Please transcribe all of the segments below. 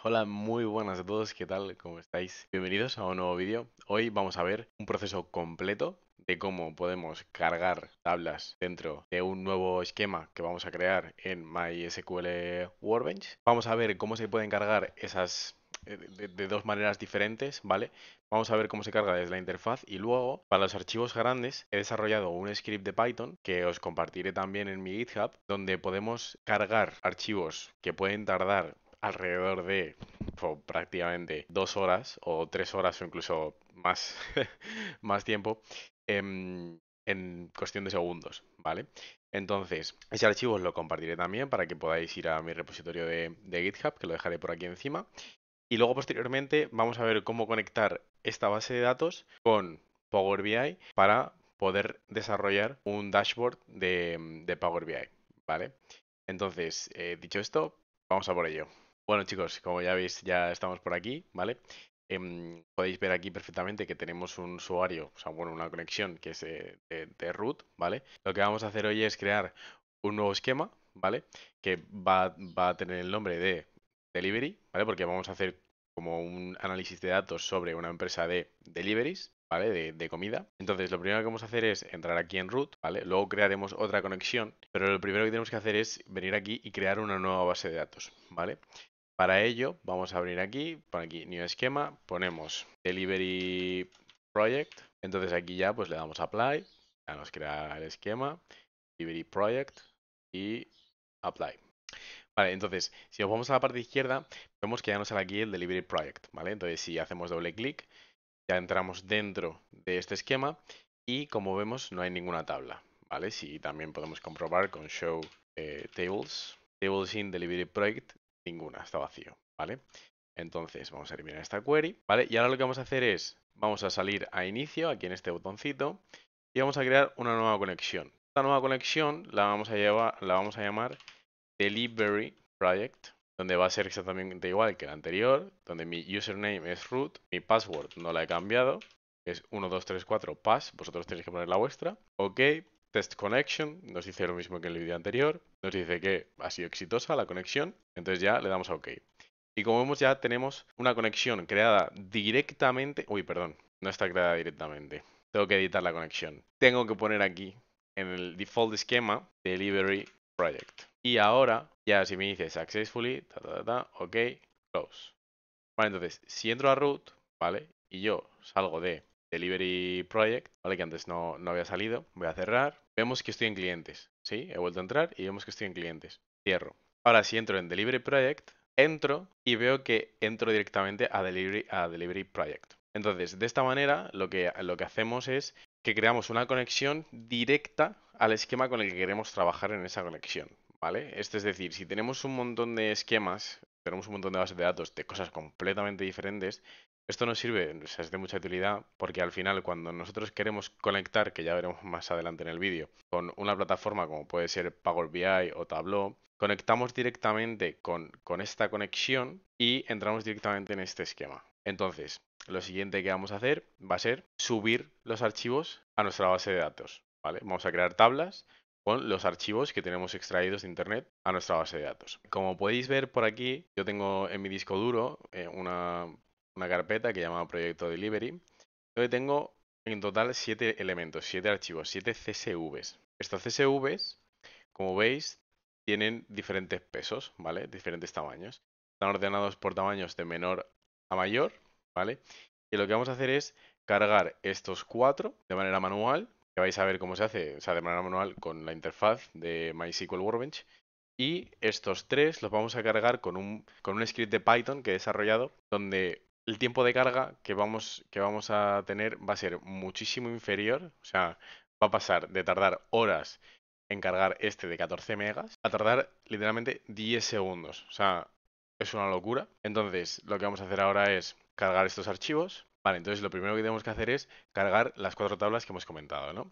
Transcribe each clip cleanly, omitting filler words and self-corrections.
Hola, muy buenas a todos, ¿qué tal? ¿Cómo estáis? Bienvenidos a un nuevo vídeo. Hoy vamos a ver un proceso completo de cómo podemos cargar tablas dentro de un nuevo esquema que vamos a crear en MySQL Workbench. Vamos a ver cómo se pueden cargar esas de dos maneras diferentes, ¿vale? Vamos a ver cómo se carga desde la interfaz y luego para los archivos grandes he desarrollado un script de Python que os compartiré también en mi GitHub donde podemos cargar archivos que pueden tardar alrededor de prácticamente 2 horas o 3 horas o incluso más, más tiempo en cuestión de segundos, ¿vale? Entonces, ese archivo os lo compartiré también para que podáis ir a mi repositorio de GitHub, que lo dejaré por aquí encima. Y luego posteriormente vamos a ver cómo conectar esta base de datos con Power BI para poder desarrollar un dashboard de Power BI, ¿vale? Entonces, dicho esto, vamos a por ello. Bueno, chicos, como ya veis, ya estamos por aquí, ¿vale? Podéis ver aquí perfectamente que tenemos un usuario, o sea, bueno, una conexión que es de root, ¿vale? Lo que vamos a hacer hoy es crear un nuevo esquema, ¿vale? Que va a tener el nombre de delivery, ¿vale? Porque vamos a hacer como un análisis de datos sobre una empresa de deliveries, ¿vale? De comida. Entonces, lo primero que vamos a hacer es entrar aquí en root, ¿vale? Luego crearemos otra conexión, pero lo primero que tenemos que hacer es venir aquí y crear una nueva base de datos, ¿vale? Para ello, vamos a abrir aquí, por aquí, New Esquema, ponemos Delivery Project, entonces aquí ya pues le damos Apply, ya nos crea el esquema, Delivery Project y Apply. Vale, entonces, si nos vamos a la parte izquierda, vemos que ya nos sale aquí el Delivery Project, ¿vale? Entonces, si hacemos doble clic, ya entramos dentro de este esquema y como vemos no hay ninguna tabla, ¿vale? Si también podemos comprobar con Show Tables in Delivery Project, ninguna, está vacío, ¿vale? Entonces vamos a eliminar esta query, ¿vale? Y ahora lo que vamos a hacer es, vamos a salir a inicio, aquí en este botoncito, y vamos a crear una nueva conexión. Esta nueva conexión la vamos a llamar Delivery Project, donde va a ser exactamente igual que el anterior, donde mi username es root, mi password no la he cambiado, es 1234 pass, vosotros tenéis que poner la vuestra. Ok, test connection, nos dice lo mismo que en el vídeo anterior, nos dice que ha sido exitosa la conexión, entonces ya le damos a OK. Y como vemos ya tenemos una conexión creada directamente, uy, perdón, no está creada directamente, tengo que editar la conexión. Tengo que poner aquí en el default esquema Delivery Project. Y ahora, ya si me dice successfully, ok, close. Vale, entonces, si entro a root, ¿vale? Y yo salgo de Delivery Project, ¿vale? Que antes no había salido, voy a cerrar. Vemos que estoy en clientes, ¿sí? He vuelto a entrar y vemos que estoy en clientes. Cierro. Ahora, si entro en Delivery Project, entro y veo que entro directamente a Delivery Project. Entonces, de esta manera, lo que hacemos es que creamos una conexión directa al esquema con el que queremos trabajar en esa conexión, ¿vale? Esto es decir, si tenemos un montón de esquemas, tenemos un montón de bases de datos de cosas completamente diferentes, esto nos sirve, o sea, es de mucha utilidad porque al final cuando nosotros queremos conectar, que ya veremos más adelante en el vídeo, con una plataforma como puede ser Power BI o Tableau, conectamos directamente con esta conexión y entramos directamente en este esquema. Entonces, lo siguiente que vamos a hacer va a ser subir los archivos a nuestra base de datos, ¿vale? Vamos a crear tablas con los archivos que tenemos extraídos de internet a nuestra base de datos. Como podéis ver por aquí, yo tengo en mi disco duro una carpeta que llama Proyecto Delivery, donde tengo en total 7 elementos, 7 archivos, 7 CSVs. Estos CSVs, como veis, tienen diferentes pesos, ¿vale? Diferentes tamaños. Están ordenados por tamaños de menor a mayor, ¿vale? Y lo que vamos a hacer es cargar estos 4 de manera manual, que vais a ver cómo se hace, o sea, de manera manual con la interfaz de MySQL Workbench. Y estos 3 los vamos a cargar con un script de Python que he desarrollado, donde el tiempo de carga que vamos a tener va a ser muchísimo inferior, o sea, va a pasar de tardar horas en cargar este de 14 megas a tardar literalmente 10 segundos. O sea, es una locura. Entonces, lo que vamos a hacer ahora es cargar estos archivos. Vale, entonces lo primero que tenemos que hacer es cargar las 4 tablas que hemos comentado, ¿no?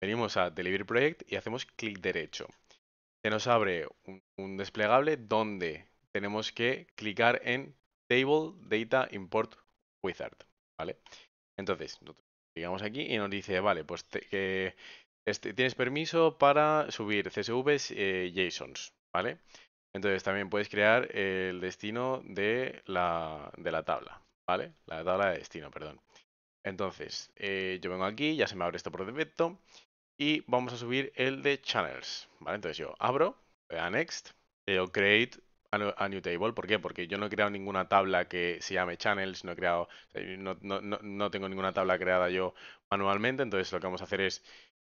Venimos a Delivery Project y hacemos clic derecho. Se nos abre un desplegable donde tenemos que clicar en Table Data Import Wizard, ¿vale? Entonces, nosotros clicamos aquí y nos dice, vale, pues tienes permiso para subir CSVs JSONs, ¿vale? Entonces también puedes crear el destino de la tabla, ¿vale? La tabla de destino, perdón. Entonces, yo vengo aquí, ya se me abre esto por defecto y vamos a subir el de channels, ¿vale? Entonces yo abro, le doy a next, le doy create a new table. ¿Por qué? Porque yo no he creado ninguna tabla que se llame channels, no he creado, no tengo ninguna tabla creada yo manualmente, entonces lo que vamos a hacer es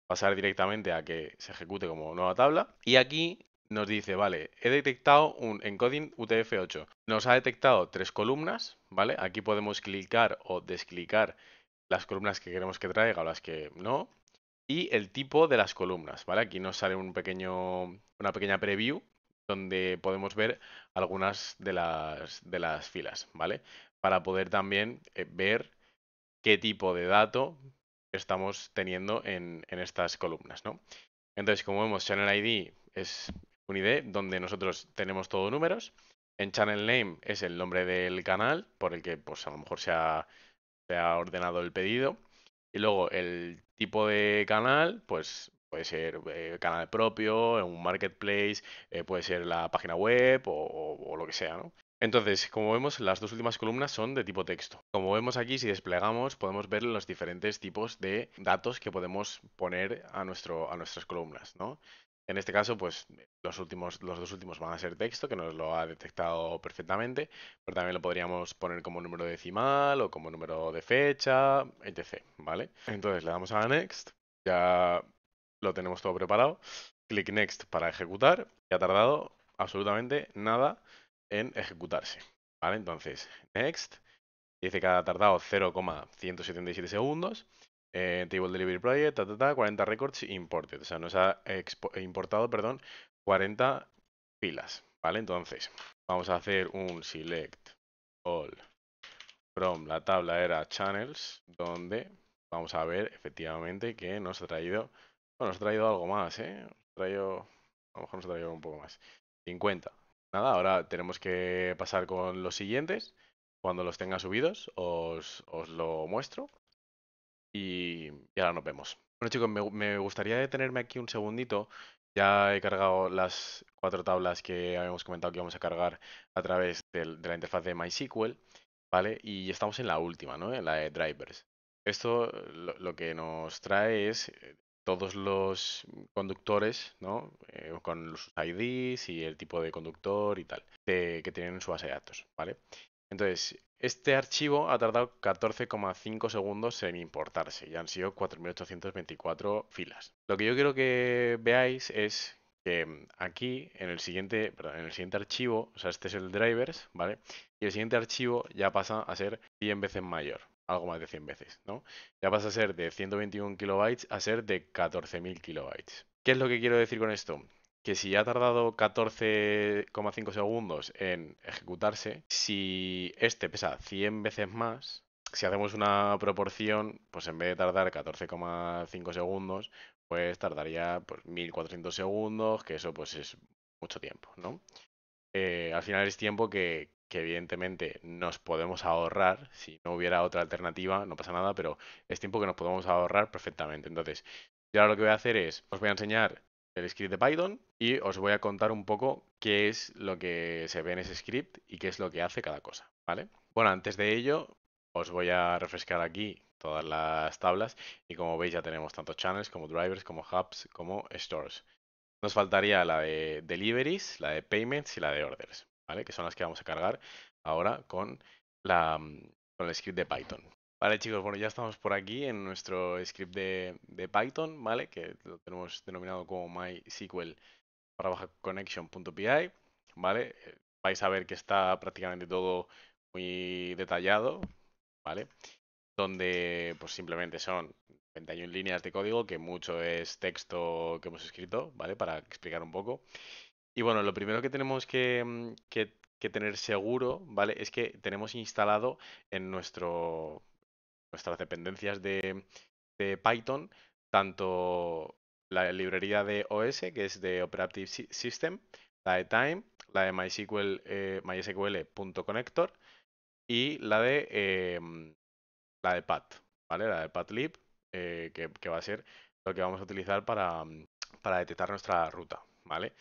pasar directamente a que se ejecute como nueva tabla. Y aquí nos dice, vale, he detectado un encoding UTF-8. Nos ha detectado 3 columnas, ¿vale? Aquí podemos clicar o desclicar las columnas que queremos que traiga o las que no. Y el tipo de las columnas, ¿vale? Aquí nos sale una pequeña preview donde podemos ver algunas de las filas, ¿vale? Para poder también ver qué tipo de dato estamos teniendo en estas columnas, ¿no? Entonces, como vemos, Channel ID es un ID donde nosotros tenemos todo números. En Channel Name es el nombre del canal por el que pues a lo mejor se ha ordenado el pedido. Y luego el tipo de canal, pues puede ser canal propio, un marketplace, puede ser la página web o lo que sea, ¿no? Entonces, como vemos, las dos últimas columnas son de tipo texto. Como vemos aquí, si desplegamos, podemos ver los diferentes tipos de datos que podemos poner a nuestras columnas, ¿no? En este caso, pues los dos últimos van a ser texto, que nos lo ha detectado perfectamente, pero también lo podríamos poner como número decimal o como número de fecha, etc. ¿Vale? Entonces le damos a Next, ya lo tenemos todo preparado. Clic Next para ejecutar y ha tardado absolutamente nada en ejecutarse. ¿Vale? Entonces, Next, dice que ha tardado 0,177 segundos. Table Delivery Project, 40 records imported. O sea, nos ha importado, perdón, 40 filas. ¿Vale? Entonces, vamos a hacer un select all from la tabla era channels, donde vamos a ver efectivamente que nos ha traído, bueno, nos ha traído algo más, ¿eh? A lo mejor nos ha traído un poco más. 50. Nada, ahora tenemos que pasar con los siguientes. Cuando los tenga subidos, os lo muestro y ahora nos vemos. Bueno, chicos, me gustaría detenerme aquí un segundito. Ya he cargado las 4 tablas que habíamos comentado que íbamos a cargar a través de la interfaz de MySQL, ¿vale? Y estamos en la última, ¿no? En la de drivers. Esto lo que nos trae es todos los conductores, ¿no? Con sus IDs y el tipo de conductor y tal, que tienen en su base de datos, ¿vale? Entonces, este archivo ha tardado 14,5 segundos en importarse y han sido 4.824 filas. Lo que yo quiero que veáis es que aquí perdón, en el siguiente archivo, o sea, este es el drivers, ¿vale? Y el siguiente archivo ya pasa a ser 100 veces mayor, algo más de 100 veces, ¿no? Ya pasa a ser de 121 kilobytes a ser de 14.000 kilobytes. ¿Qué es lo que quiero decir con esto? Que si ha tardado 14,5 segundos en ejecutarse, si este pesa 100 veces más, si hacemos una proporción, pues en vez de tardar 14,5 segundos, pues tardaría pues, 1.400 segundos, que eso pues es mucho tiempo, ¿no? Al final es tiempo que evidentemente nos podemos ahorrar, si no hubiera otra alternativa, no pasa nada, pero es tiempo que nos podemos ahorrar perfectamente. Entonces, yo ahora lo que voy a hacer es, os voy a enseñar el script de Python y os voy a contar un poco qué es lo que se ve en ese script y qué es lo que hace cada cosa, ¿vale? Bueno, antes de ello, os voy a refrescar aquí todas las tablas y como veis ya tenemos tanto channels como drivers, como hubs, como stores. Nos faltaría la de deliveries, la de payments y la de orders, ¿vale? Que son las que vamos a cargar ahora con el script de Python. Vale, chicos, bueno, ya estamos por aquí en nuestro script de Python, ¿vale? Que lo tenemos denominado como MySQL connection.py, ¿vale? Vais a ver que está prácticamente todo muy detallado, ¿vale? Donde pues simplemente son 31 líneas de código, que mucho es texto que hemos escrito, ¿vale? Para explicar un poco. Y bueno, lo primero que tenemos que tener seguro, ¿vale? Es que tenemos instalado en nuestras dependencias de Python tanto la librería de OS, que es de Operative System, la de Time, la de MySQL, MySQL.connector y la de Pat, ¿vale? La de Patlib, que va a ser lo que vamos a utilizar para detectar nuestra ruta, ¿vale?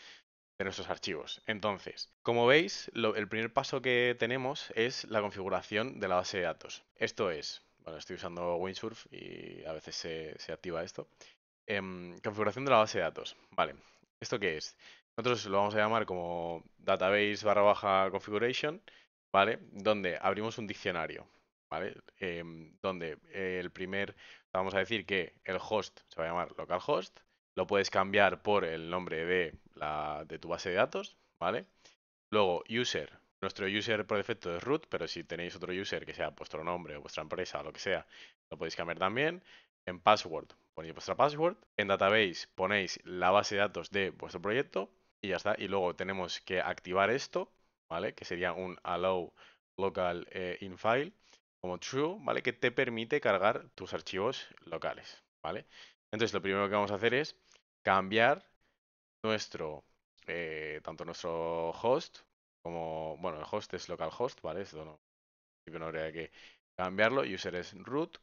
de nuestros archivos. Entonces, como veis, el primer paso que tenemos es la configuración de la base de datos. Esto es, bueno, estoy usando Windsurf y a veces se activa esto. Configuración de la base de datos. Vale, ¿esto qué es? Nosotros lo vamos a llamar como database barra baja configuration, ¿vale? Donde abrimos un diccionario, ¿vale? Donde vamos a decir que el host se va a llamar localhost, lo puedes cambiar por el nombre de tu base de datos, ¿vale? Luego, user. Nuestro user por defecto es root, pero si tenéis otro user que sea vuestro nombre o vuestra empresa o lo que sea, lo podéis cambiar también. En password ponéis vuestra password. En database ponéis la base de datos de vuestro proyecto y ya está. Y luego tenemos que activar esto, ¿vale? Que sería un allow local in file como true, ¿vale? Que te permite cargar tus archivos locales, ¿vale? Entonces lo primero que vamos a hacer es cambiar nuestro, tanto nuestro host como, bueno, el host es localhost, ¿vale? Esto no habría que cambiarlo. User es root.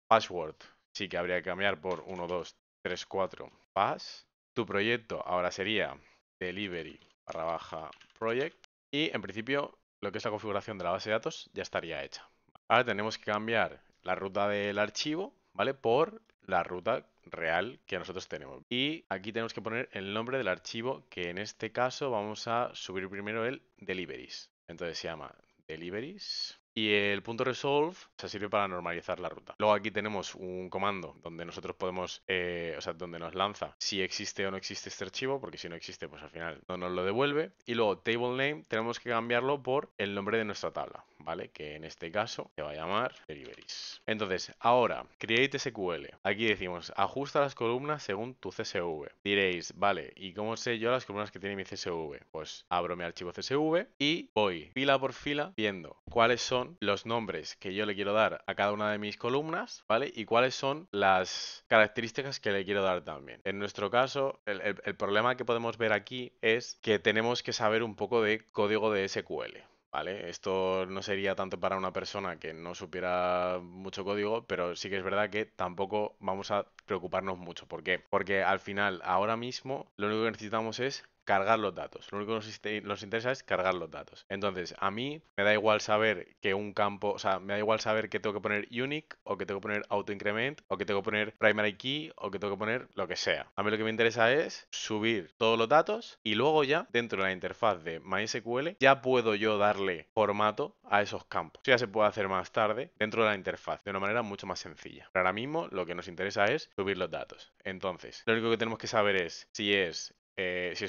Password sí que habría que cambiar por 1, 2, 3, 4 pass. Tu proyecto ahora sería delivery barra baja project. Y en principio lo que es la configuración de la base de datos ya estaría hecha. Ahora tenemos que cambiar la ruta del archivo, ¿vale? Por la ruta real que nosotros tenemos. Y aquí tenemos que poner el nombre del archivo, que en este caso vamos a subir primero el deliveries. Entonces se llama deliveries. Y el punto resolve se sirve para normalizar la ruta. Luego aquí tenemos un comando donde nosotros podemos, o sea, donde nos lanza si existe o no existe este archivo, porque si no existe, pues al final no nos lo devuelve. Y luego table name tenemos que cambiarlo por el nombre de nuestra tabla, ¿vale? Que en este caso se va a llamar deliveries. Entonces, ahora, create SQL. Aquí decimos, ajusta las columnas según tu CSV. Diréis, vale, ¿y cómo sé yo las columnas que tiene mi CSV? Pues abro mi archivo CSV y voy fila por fila viendo cuáles son los nombres que yo le quiero dar a cada una de mis columnas, ¿vale? Y cuáles son las características que le quiero dar también. En nuestro caso, el problema que podemos ver aquí es que tenemos que saber un poco de código de SQL. ¿Vale? Esto no sería tanto para una persona que no supiera mucho código, pero sí que es verdad que tampoco vamos a preocuparnos mucho. ¿Por qué? Porque al final, ahora mismo, lo único que necesitamos es cargar los datos. Lo único que nos interesa es cargar los datos. Entonces, a mí me da igual saber que un campo, o sea, me da igual saber que tengo que poner unique o que tengo que poner autoincrement o que tengo que poner primary key o que tengo que poner lo que sea. A mí lo que me interesa es subir todos los datos y luego ya dentro de la interfaz de MySQL ya puedo yo darle formato a esos campos. Eso ya se puede hacer más tarde dentro de la interfaz de una manera mucho más sencilla. Pero ahora mismo lo que nos interesa es subir los datos. Entonces, lo único que tenemos que saber es si es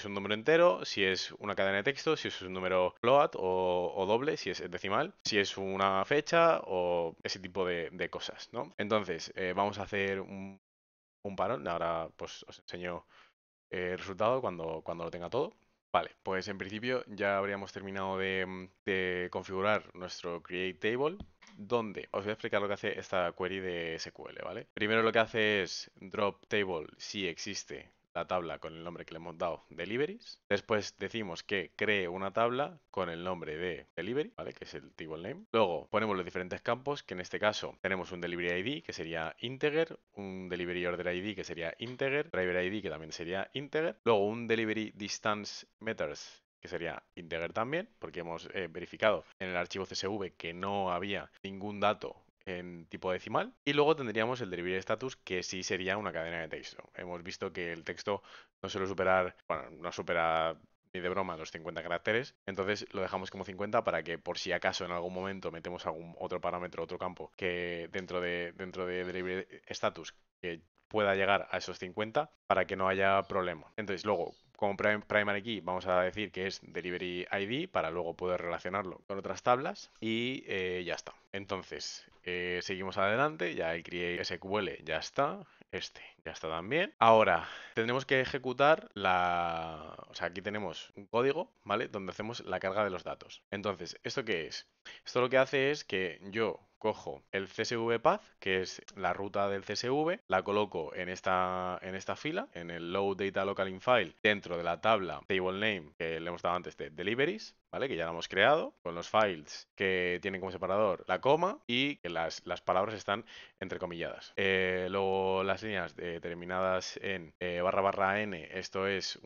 un número entero, si es una cadena de texto, si es un número float o doble, si es decimal, si es una fecha o ese tipo de cosas, ¿no? Entonces, vamos a hacer un parón. Ahora pues os enseño el resultado cuando lo tenga todo. Vale, pues en principio ya habríamos terminado de configurar nuestro create table, donde os voy a explicar lo que hace esta query de SQL, ¿vale? Primero lo que hace es drop table si existe la tabla con el nombre que le hemos dado deliveries. Después decimos que cree una tabla con el nombre de delivery, ¿vale? Que es el table name. Luego ponemos los diferentes campos, que en este caso tenemos un delivery ID que sería integer, un delivery order ID que sería integer, driver ID que también sería integer. Luego un delivery distance meters que sería integer también, porque hemos verificado en el archivo CSV que no había ningún dato en tipo decimal. Y luego tendríamos el delivery status, que sí sería una cadena de texto. Hemos visto que el texto no suele superar, bueno, no supera ni de broma los 50 caracteres, entonces lo dejamos como 50 para que por si acaso en algún momento metemos algún otro parámetro, otro campo que dentro de delivery status que pueda llegar a esos 50 para que no haya problema. Entonces luego como primary key vamos a decir que es delivery ID para luego poder relacionarlo con otras tablas y ya está. Entonces seguimos adelante, ya el create SQL ya está. Este ya está también. Ahora, tendremos que ejecutar o sea, aquí tenemos un código, ¿vale? Donde hacemos la carga de los datos. Entonces, ¿esto qué es? Esto lo que hace es que yo cojo el CSV path, que es la ruta del CSV, la coloco en esta fila, en el load data local in file, dentro de la tabla table name que le hemos dado antes de deliveries, ¿vale? Que ya la hemos creado, con los files que tienen como separador la coma y que las palabras están entrecomilladas. Luego las líneas terminadas en barra barra n, esto es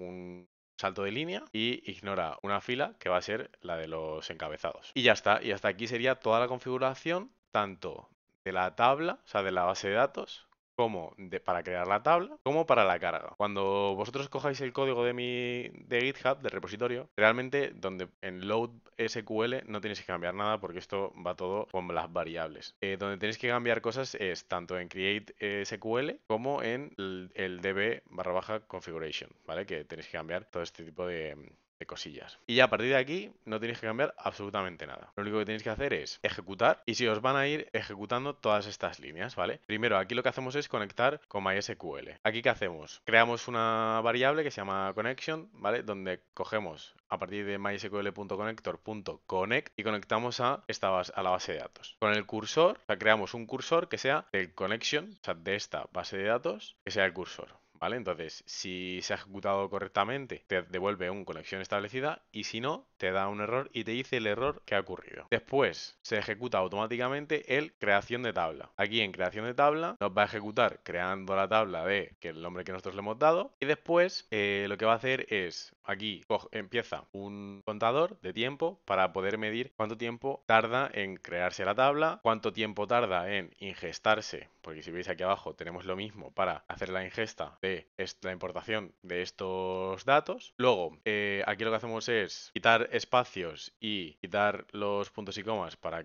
salto de línea y ignora una fila que va a ser la de los encabezados. Y ya está, y hasta aquí sería toda la configuración, tanto de la tabla, o sea, de la base de datos, como para crear la tabla, como para la carga. Cuando vosotros cojáis el código de GitHub, del repositorio, realmente donde en load SQL no tenéis que cambiar nada porque esto va todo con las variables. Donde tenéis que cambiar cosas es tanto en create SQL como en el db barra baja configuration, ¿vale? Que tenéis que cambiar todo este tipo de cosillas. Y ya a partir de aquí no tenéis que cambiar absolutamente nada. Lo único que tenéis que hacer es ejecutar y si os van a ir ejecutando todas estas líneas, ¿vale? Primero aquí lo que hacemos es conectar con MySQL. Aquí ¿qué hacemos? Creamos una variable que se llama connection, ¿vale? Donde cogemos a partir de mysql.connector.connect y conectamos a a la base de datos. Con el cursor, o sea, creamos un cursor que sea del connection, o sea, de esta base de datos, que sea el cursor. ¿Vale? Entonces, si se ha ejecutado correctamente, te devuelve una conexión establecida y si no, te da un error y te dice el error que ha ocurrido. Después, se ejecuta automáticamente el creación de tabla. Aquí en creación de tabla nos va a ejecutar creando la tabla de que el nombre que nosotros le hemos dado y después lo que va a hacer es, aquí empieza un contador de tiempo para poder medir cuánto tiempo tarda en crearse la tabla, cuánto tiempo tarda en ingestarse, porque si veis aquí abajo tenemos lo mismo para hacer la ingesta de la importación de estos datos. Luego, aquí lo que hacemos es quitar espacios y quitar los puntos y comas para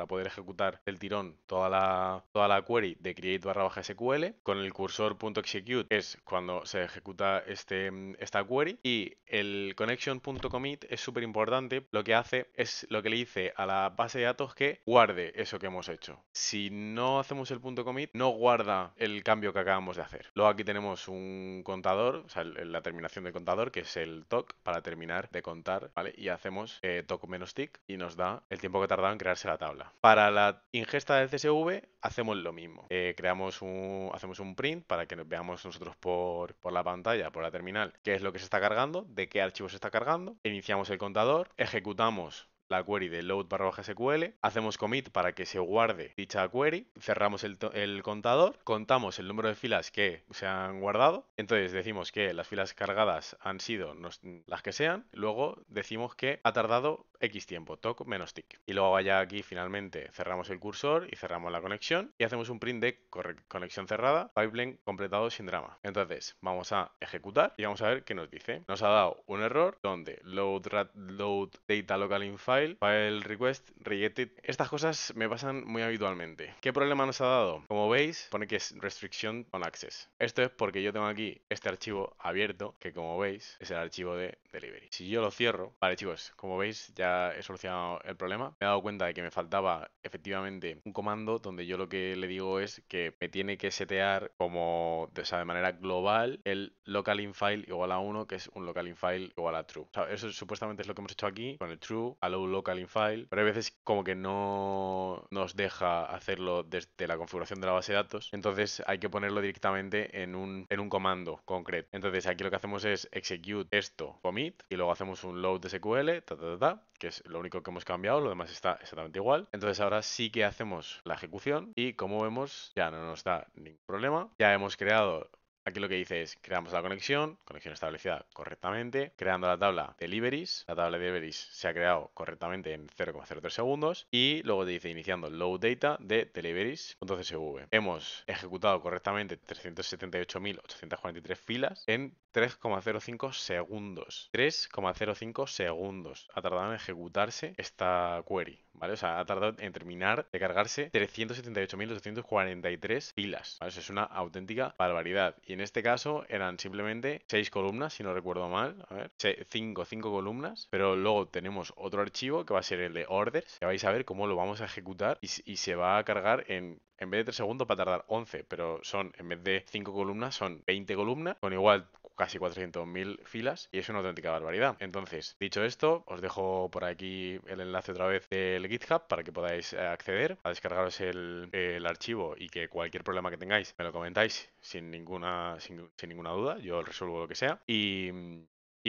poder ejecutar el tirón toda la query de create barra baja SQL. Con el cursor .execute es cuando se ejecuta esta query y el connection.commit es súper importante. Lo que hace es lo que le dice a la base de datos que guarde eso que hemos hecho. Si no hacemos el .commit, no guarda el cambio que acabamos de hacer. Luego aquí tenemos un contador, o sea, la terminación del contador, que es el toc, para terminar de contar, ¿vale? Y hacemos toc menos tick y nos da el tiempo que ha tardado en crearse la tabla. Para la ingesta del CSV hacemos lo mismo. Hacemos un print para que nos veamos nosotros por la pantalla, por la terminal, qué es lo que se está cargando, de qué archivo se está cargando. Iniciamos el contador, ejecutamos la query de load barra baja SQL, hacemos commit para que se guarde dicha query, cerramos el contador, contamos el número de filas que se han guardado, entonces decimos que las filas cargadas han sido las que sean, luego decimos que ha tardado X tiempo, toc menos tick. Y luego allá aquí finalmente cerramos el cursor y cerramos la conexión y hacemos un print de conexión cerrada, pipeline completado sin drama. Entonces vamos a ejecutar y vamos a ver qué nos dice. Nos ha dado un error donde load data local in file request rejected. Estas cosas me pasan muy habitualmente. ¿Qué problema nos ha dado? Como veis, pone que es restriction on access. Esto es porque yo tengo aquí este archivo abierto, que como veis es el archivo de delivery. Si yo lo cierro, vale chicos, como veis ya he solucionado el problema. Me he dado cuenta de que me faltaba efectivamente un comando donde yo lo que le digo es que me tiene que setear como de manera global el local in file igual a 1, que es un local in file igual a true. O sea, eso supuestamente es lo que hemos hecho aquí con el true, allow local in file, pero hay veces como que no nos deja hacerlo desde la configuración de la base de datos, entonces hay que ponerlo directamente en un comando concreto. Entonces aquí lo que hacemos es execute esto, commit, y luego hacemos un load de SQL, que es lo único que hemos cambiado, lo demás está exactamente igual. Entonces ahora sí que hacemos la ejecución y como vemos ya no nos da ningún problema. Ya hemos creado. Aquí lo que dice es, creamos la conexión establecida correctamente, creando la tabla deliveries. La tabla de deliveries se ha creado correctamente en 0,03 segundos y luego te dice iniciando load data de deliveries.csv. Hemos ejecutado correctamente 378.843 filas en 3,05 segundos. 3,05 segundos ha tardado en ejecutarse esta query, ¿vale? O sea, ha tardado en terminar de cargarse 378.843 filas, ¿vale? Eso es una auténtica barbaridad. Y en este caso eran simplemente 6 columnas, si no recuerdo mal. A ver, 5 columnas. Pero luego tenemos otro archivo que va a ser el de orders, que vais a ver cómo lo vamos a ejecutar y se va a cargar en vez de 3 segundos va a tardar 11, pero en vez de 5 columnas, son 20 columnas, con igual casi 400.000 filas y es una auténtica barbaridad. Entonces, dicho esto, os dejo por aquí el enlace otra vez del GitHub para que podáis acceder a descargaros el archivo y que cualquier problema que tengáis me lo comentáis sin ninguna duda, yo resuelvo lo que sea y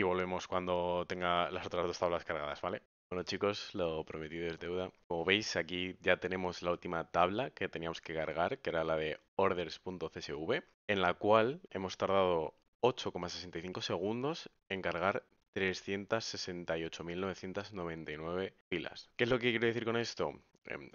volvemos cuando tenga las otras dos tablas cargadas, ¿vale? Bueno chicos, lo prometido es deuda. Como veis aquí ya tenemos la última tabla que teníamos que cargar, que era la de orders.csv, en la cual hemos tardado 8,65 segundos en cargar 368.999 filas. ¿Qué es lo que quiero decir con esto?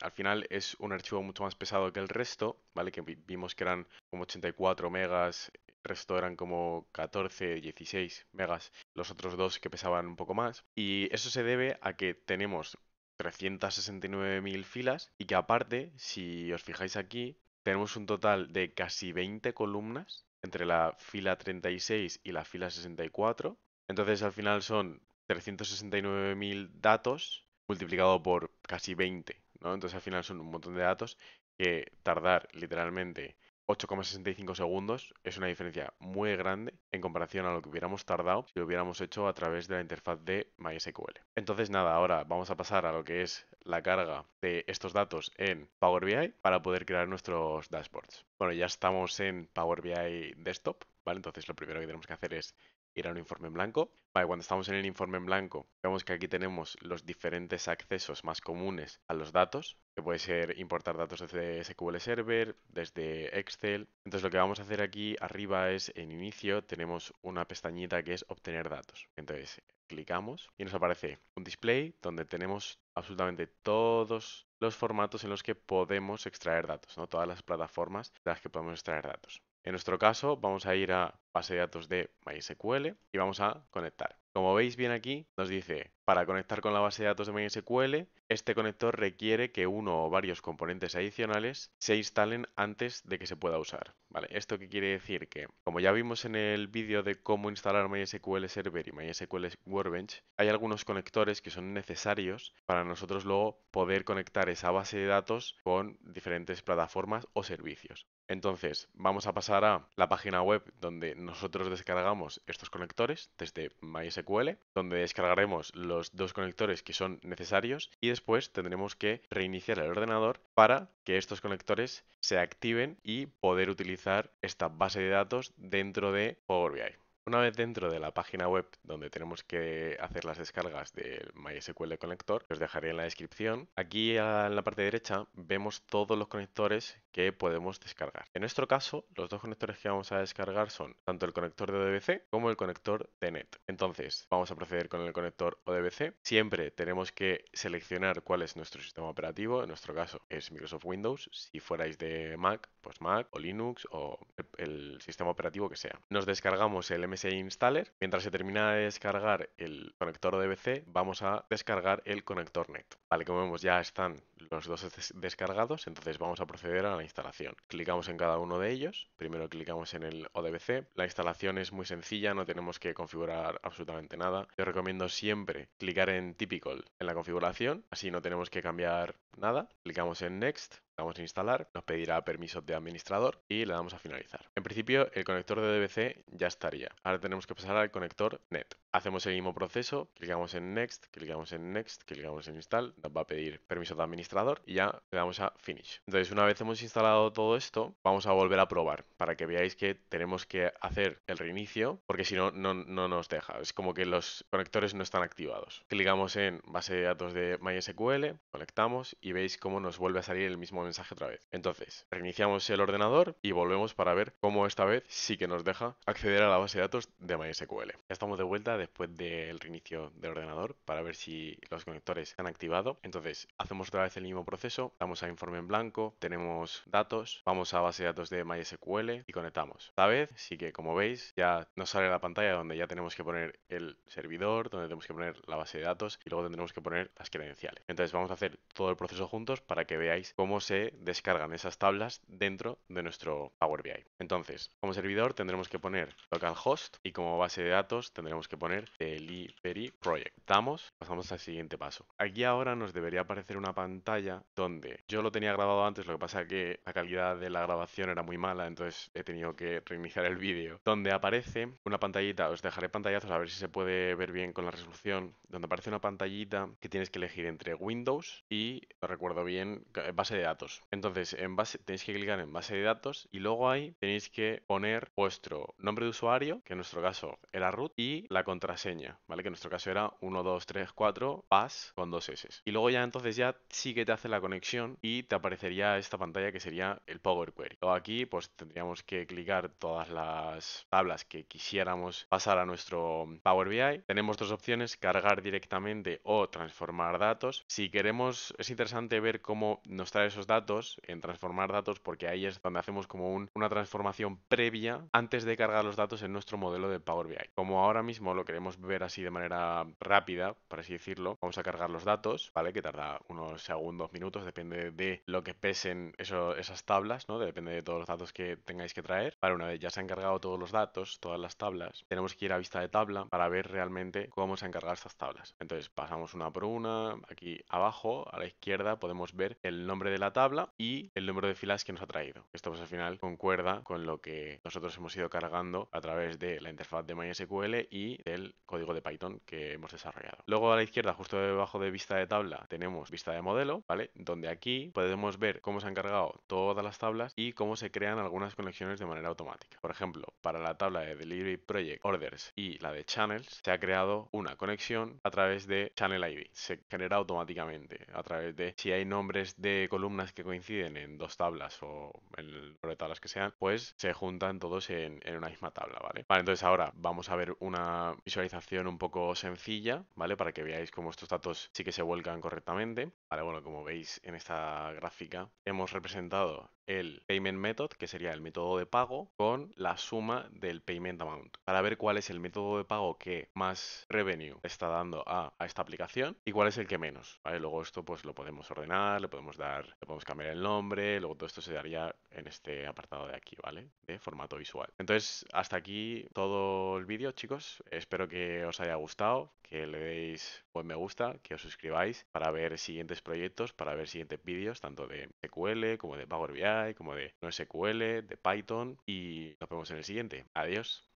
Al final es un archivo mucho más pesado que el resto, ¿vale? Que vimos que eran como 84 megas, el resto eran como 14, 16 megas, los otros dos que pesaban un poco más. Y eso se debe a que tenemos 369.000 filas y que aparte, si os fijáis aquí, tenemos un total de casi 20 columnas entre la fila 36 y la fila 64. Entonces al final son 369.000 datos multiplicado por casi 20, ¿no? Entonces al final son un montón de datos que tardar literalmente 8,65 segundos es una diferencia muy grande en comparación a lo que hubiéramos tardado si lo hubiéramos hecho a través de la interfaz de MySQL. Entonces nada, ahora vamos a pasar a lo que es la carga de estos datos en Power BI para poder crear nuestros dashboards. Bueno, ya estamos en Power BI Desktop, ¿vale? Entonces lo primero que tenemos que hacer es ir a un informe en blanco. Vale, cuando estamos en el informe en blanco, vemos que aquí tenemos los diferentes accesos más comunes a los datos, que puede ser importar datos desde SQL Server, desde Excel. Entonces lo que vamos a hacer aquí arriba es, en inicio, tenemos una pestañita que es obtener datos. Entonces clicamos y nos aparece un display donde tenemos absolutamente todos los formatos en los que podemos extraer datos, ¿no? Todas las plataformas de las que podemos extraer datos. En nuestro caso, vamos a ir a base de datos de MySQL y vamos a conectar. Como veis bien aquí, nos dice, para conectar con la base de datos de MySQL, este conector requiere que uno o varios componentes adicionales se instalen antes de que se pueda usar. ¿Vale? ¿Esto qué quiere decir? Que, como ya vimos en el vídeo de cómo instalar MySQL Server y MySQL Workbench, hay algunos conectores que son necesarios para nosotros luego poder conectar esa base de datos con diferentes plataformas o servicios. Entonces, vamos a pasar a la página web donde nosotros descargamos estos conectores desde MySQL, donde descargaremos los dos conectores que son necesarios y después tendremos que reiniciar el ordenador para que estos conectores se activen y poder utilizar esta base de datos dentro de Power BI. Una vez dentro de la página web donde tenemos que hacer las descargas del MySQL Connector, que os dejaré en la descripción, aquí en la parte derecha vemos todos los conectores que podemos descargar. En nuestro caso, los dos conectores que vamos a descargar son tanto el conector de ODBC como el conector de NET. Entonces, vamos a proceder con el conector ODBC. Siempre tenemos que seleccionar cuál es nuestro sistema operativo. En nuestro caso es Microsoft Windows. Si fuerais de Mac, pues Mac o Linux o el sistema operativo que sea. Nos descargamos el MSI Installer. Mientras se termina de descargar el conector ODBC, vamos a descargar el conector NET. Vale, como vemos ya están los dos descargados, entonces vamos a proceder a la instalación. Clicamos en cada uno de ellos. Primero clicamos en el ODBC. La instalación es muy sencilla, no tenemos que configurar absolutamente nada. Yo recomiendo siempre clicar en Typical en la configuración, así no tenemos que cambiar nada. Clicamos en Next. Damos a instalar, nos pedirá permisos de administrador y le damos a finalizar. En principio el conector de ODBC ya estaría. Ahora tenemos que pasar al conector NET. Hacemos el mismo proceso, clicamos en Next, clicamos en Next, clicamos en Install, nos va a pedir permisos de administrador y ya le damos a Finish. Entonces una vez hemos instalado todo esto, vamos a volver a probar para que veáis que tenemos que hacer el reinicio porque si no, no nos deja. Es como que los conectores no están activados. Clicamos en base de datos de MySQL, conectamos y veis cómo nos vuelve a salir el mismo mensaje otra vez. Entonces, reiniciamos el ordenador y volvemos para ver cómo esta vez sí que nos deja acceder a la base de datos de MySQL. Ya estamos de vuelta después del reinicio del ordenador para ver si los conectores se han activado. Entonces, hacemos otra vez el mismo proceso, damos a informe en blanco, tenemos datos, vamos a base de datos de MySQL y conectamos. Esta vez sí que, como veis, ya nos sale la pantalla donde ya tenemos que poner el servidor, donde tenemos que poner la base de datos y luego tendremos que poner las credenciales. Entonces, vamos a hacer todo el proceso juntos para que veáis cómo se descargan esas tablas dentro de nuestro Power BI. Entonces, como servidor tendremos que poner localhost y como base de datos tendremos que poner delivery project. Pasamos al siguiente paso. Aquí ahora nos debería aparecer una pantalla donde yo lo tenía grabado antes, lo que pasa es que la calidad de la grabación era muy mala, entonces he tenido que reiniciar el vídeo, donde aparece una pantallita, os dejaré pantallazos a ver si se puede ver bien con la resolución, donde aparece una pantallita que tienes que elegir entre Windows y, no recuerdo bien, base de datos. Entonces, tenéis que clicar en base de datos y luego ahí tenéis que poner vuestro nombre de usuario, que en nuestro caso era root, y la contraseña, ¿vale? Que en nuestro caso era 1234 pass con dos S. y luego ya entonces ya sí que te hace la conexión y te aparecería esta pantalla que sería el Power Query. Luego aquí pues tendríamos que clicar todas las tablas que quisiéramos pasar a nuestro Power BI. Tenemos dos opciones: cargar directamente o transformar datos. Si queremos, es interesante ver cómo nos trae esos datos en transformar datos, porque ahí es donde hacemos como una transformación previa antes de cargar los datos en nuestro modelo de Power BI. Como ahora mismo lo queremos ver así de manera rápida, por así decirlo, vamos a cargar los datos, ¿vale? Que tarda unos segundos, minutos, depende de lo que pesen esas tablas, ¿no? Depende de todos los datos que tengáis que traer. Vale, una vez ya se han cargado todos los datos, todas las tablas, tenemos que ir a vista de tabla para ver realmente cómo se han cargado estas tablas. Entonces pasamos una por una. Aquí abajo a la izquierda podemos ver el nombre de la tabla y el número de filas que nos ha traído. Esto pues al final concuerda con lo que nosotros hemos ido cargando a través de la interfaz de MySQL y del código de Python que hemos desarrollado. Luego a la izquierda, justo debajo de vista de tabla, tenemos vista de modelo, ¿vale? Donde aquí podemos ver cómo se han cargado todas las tablas y cómo se crean algunas conexiones de manera automática. Por ejemplo, para la tabla de Delivery Project Orders y la de Channels, se ha creado una conexión a través de Channel ID. Se genera automáticamente a través de, si hay nombres de columnas que coinciden en dos tablas o en el número de tablas que sean, pues se juntan todos en una misma tabla, ¿vale? Vale, entonces ahora vamos a ver una visualización un poco sencilla, ¿vale? Para que veáis cómo estos datos sí que se vuelcan correctamente. Vale, bueno, como veis en esta gráfica, hemos representado el payment method, que sería el método de pago, con la suma del payment amount, para ver cuál es el método de pago que más revenue está dando a esta aplicación y cuál es el que menos, ¿vale? Luego esto pues lo podemos ordenar, le podemos dar, le podemos cambiar el nombre, luego todo esto se daría en este apartado de aquí, ¿vale? De formato visual. Entonces, hasta aquí todo el vídeo, chicos. Espero que os haya gustado, que le deis buen me gusta, que os suscribáis para ver siguientes proyectos, para ver siguientes vídeos, tanto de SQL como de Power BI, como de NoSQL, de Python, y nos vemos en el siguiente. Adiós.